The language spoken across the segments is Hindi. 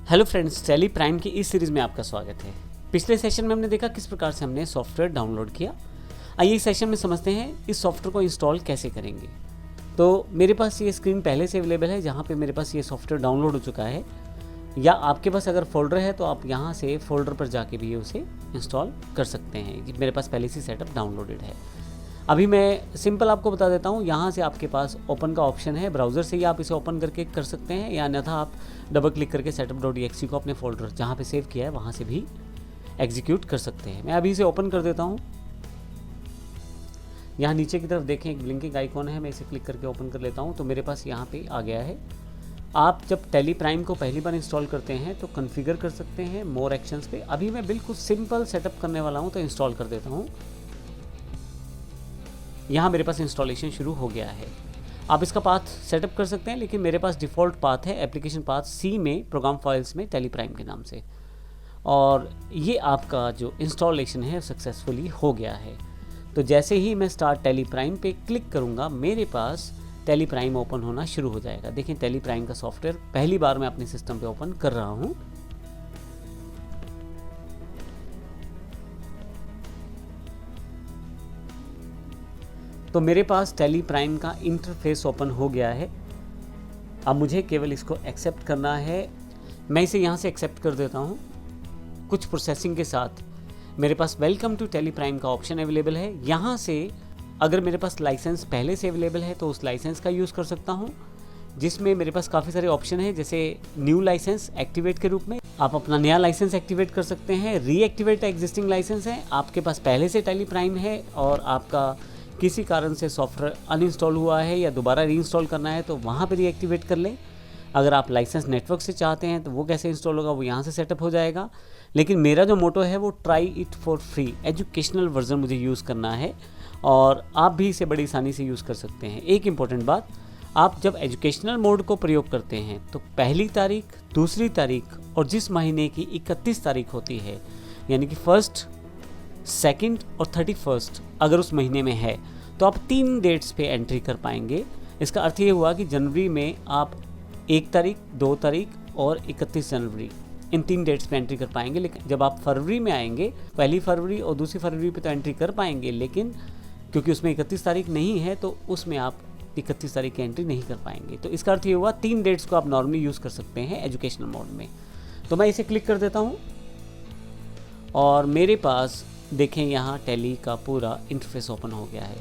हेलो फ्रेंड्स, टैली प्राइम की इस सीरीज़ में आपका स्वागत है। पिछले सेशन में हमने देखा किस प्रकार से हमने सॉफ्टवेयर डाउनलोड किया। आइए इस सेशन में समझते हैं इस सॉफ्टवेयर को इंस्टॉल कैसे करेंगे। तो मेरे पास ये स्क्रीन पहले से अवेलेबल है जहाँ पे मेरे पास ये सॉफ्टवेयर डाउनलोड हो चुका है, या आपके पास अगर फोल्डर है तो आप यहाँ से फोल्डर पर जाके भी उसे इंस्टॉल कर सकते हैं। कि मेरे पास पहले से सेटअप डाउनलोडेड है। अभी मैं सिंपल आपको बता देता हूँ। यहाँ से आपके पास ओपन का ऑप्शन है, ब्राउज़र से ही आप इसे ओपन करके कर सकते हैं, या अन्यथा आप डबल क्लिक करके setup.exe को अपने फोल्डर जहाँ पे सेव किया है वहाँ से भी एग्जीक्यूट कर सकते हैं। मैं अभी इसे ओपन कर देता हूँ। यहाँ नीचे की तरफ देखें एक ब्लिंकिंग आइकॉन है, मैं इसे क्लिक करके ओपन कर लेता हूँ तो मेरे पास यहाँ पे आ गया है। आप जब टैली प्राइम को पहली बार इंस्टॉल करते हैं तो कॉन्फ़िगर कर सकते हैं मोर एक्शंस पे। अभी मैं बिल्कुल सिंपल सेटअप करने वाला हूँ तो इंस्टॉल कर देता हूँ। यहाँ मेरे पास इंस्टॉलेशन शुरू हो गया है। आप इसका पाथ सेटअप कर सकते हैं, लेकिन मेरे पास डिफ़ॉल्ट पाथ है एप्लीकेशन पाथ सी में प्रोग्राम फाइल्स में टैली प्राइम के नाम से, और ये आपका जो इंस्टॉलेशन है सक्सेसफुली हो गया है। तो जैसे ही मैं स्टार्ट टैली प्राइम पे क्लिक करूँगा मेरे पास टैली प्राइम ओपन होना शुरू हो जाएगा। देखिए टैली प्राइम का सॉफ्टवेयर पहली बार मैं अपने सिस्टम पे ओपन कर रहा हूँ। तो मेरे पास टैली प्राइम का इंटरफेस ओपन हो गया है। अब मुझे केवल इसको एक्सेप्ट करना है। मैं इसे यहाँ से एक्सेप्ट कर देता हूँ। कुछ प्रोसेसिंग के साथ मेरे पास वेलकम टू टैली प्राइम का ऑप्शन अवेलेबल है। यहाँ से अगर मेरे पास लाइसेंस पहले से अवेलेबल है तो उस लाइसेंस का यूज़ कर सकता हूँ, जिसमें मेरे पास काफ़ी सारे ऑप्शन हैं, जैसे न्यू लाइसेंस एक्टिवेट के रूप में आप अपना नया लाइसेंस एक्टिवेट कर सकते हैं। रीएक्टिवेट एग्जिस्टिंग लाइसेंस है, आपके पास पहले से टैली प्राइम है और आपका किसी कारण से सॉफ्टवेयर अनइंस्टॉल हुआ है या दोबारा रीइंस्टॉल करना है तो वहाँ पे रीएक्टिवेट कर लें। अगर आप लाइसेंस नेटवर्क से चाहते हैं तो वो कैसे इंस्टॉल होगा, वो यहाँ से सेटअप हो जाएगा। लेकिन मेरा जो मोटो है वो try it for free, educational version मुझे यूज़ करना है और आप भी इसे बड़ी आसानी से यूज़ कर सकते हैं। एक इम्पॉर्टेंट बात, आप जब एजुकेशनल मोड को प्रयोग करते हैं तो पहली तारीख, दूसरी तारीख और जिस महीने की 31 तारीख होती है, यानी कि 1, 2 और 31 अगर उस महीने में है तो आप 3 डेट्स पे एंट्री कर पाएंगे। इसका अर्थ ये हुआ कि जनवरी में आप 1 तारीख, 2 तारीख और 31 जनवरी इन 3 डेट्स पे एंट्री कर पाएंगे। लेकिन जब आप फरवरी में आएंगे, पहली फरवरी और दूसरी फरवरी पे तो एंट्री कर पाएंगे, लेकिन क्योंकि उसमें 31 तारीख नहीं है तो उसमें आप 31 तारीख की एंट्री नहीं कर पाएंगे। तो इसका अर्थ ये हुआ 3 डेट्स को आप नॉर्मली यूज़ कर सकते हैं एजुकेशनल मोड में। तो मैं इसे क्लिक कर देता हूँ और मेरे पास देखें यहाँ टैली का पूरा इंटरफेस ओपन हो गया है।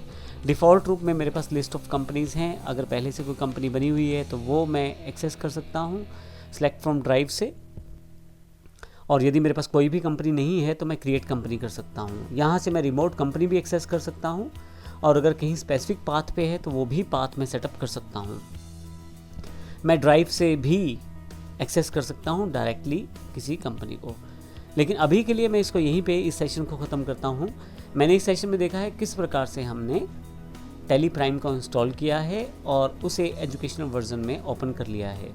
डिफ़ॉल्ट रूप में मेरे पास लिस्ट ऑफ कंपनीज़ हैं। अगर पहले से कोई कंपनी बनी हुई है तो वो मैं एक्सेस कर सकता हूँ सेलेक्ट फ्रॉम ड्राइव से, और यदि मेरे पास कोई भी कंपनी नहीं है तो मैं क्रिएट कंपनी कर सकता हूँ। यहाँ से मैं रिमोट कंपनी भी एक्सेस कर सकता हूँ, और अगर कहीं स्पेसिफिक पाथ पे है तो वो भी पाथ मैं सेटअप कर सकता हूँ। मैं ड्राइव से भी एक्सेस कर सकता हूँ डायरेक्टली किसी कंपनी को। लेकिन अभी के लिए मैं इसको यहीं पे इस सेशन को ख़त्म करता हूँ। मैंने इस सेशन में देखा है किस प्रकार से हमने टैली प्राइम को इंस्टॉल किया है और उसे एजुकेशनल वर्जन में ओपन कर लिया है।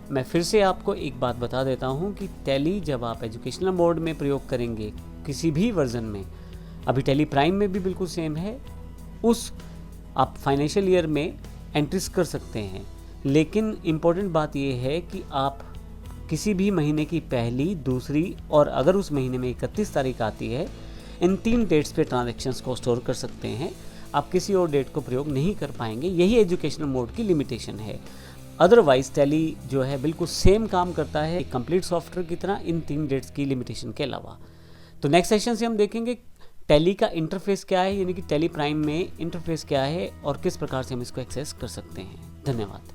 मैं फिर से आपको एक बात बता देता हूँ कि टैली जब आप एजुकेशनल मोड में प्रयोग करेंगे किसी भी वर्जन में, अभी टैली प्राइम में भी बिल्कुल सेम है, उस आप फाइनेंशियल ईयर में एंट्रीज कर सकते हैं। लेकिन इम्पोर्टेंट बात यह है कि आप किसी भी महीने की पहली, दूसरी और अगर उस महीने में 31 तारीख आती है, इन 3 डेट्स पे ट्रांजैक्शंस को स्टोर कर सकते हैं। आप किसी और डेट को प्रयोग नहीं कर पाएंगे। यही एजुकेशनल मोड की लिमिटेशन है। अदरवाइज टैली जो है बिल्कुल सेम काम करता है कंप्लीट सॉफ्टवेयर की तरह, इन 3 डेट्स की लिमिटेशन के अलावा। तो नेक्स्ट सेशन से हम देखेंगे टैली का इंटरफेस क्या है, यानी कि टैली प्राइम में इंटरफेस क्या है और किस प्रकार से हम इसको एक्सेस कर सकते हैं। धन्यवाद।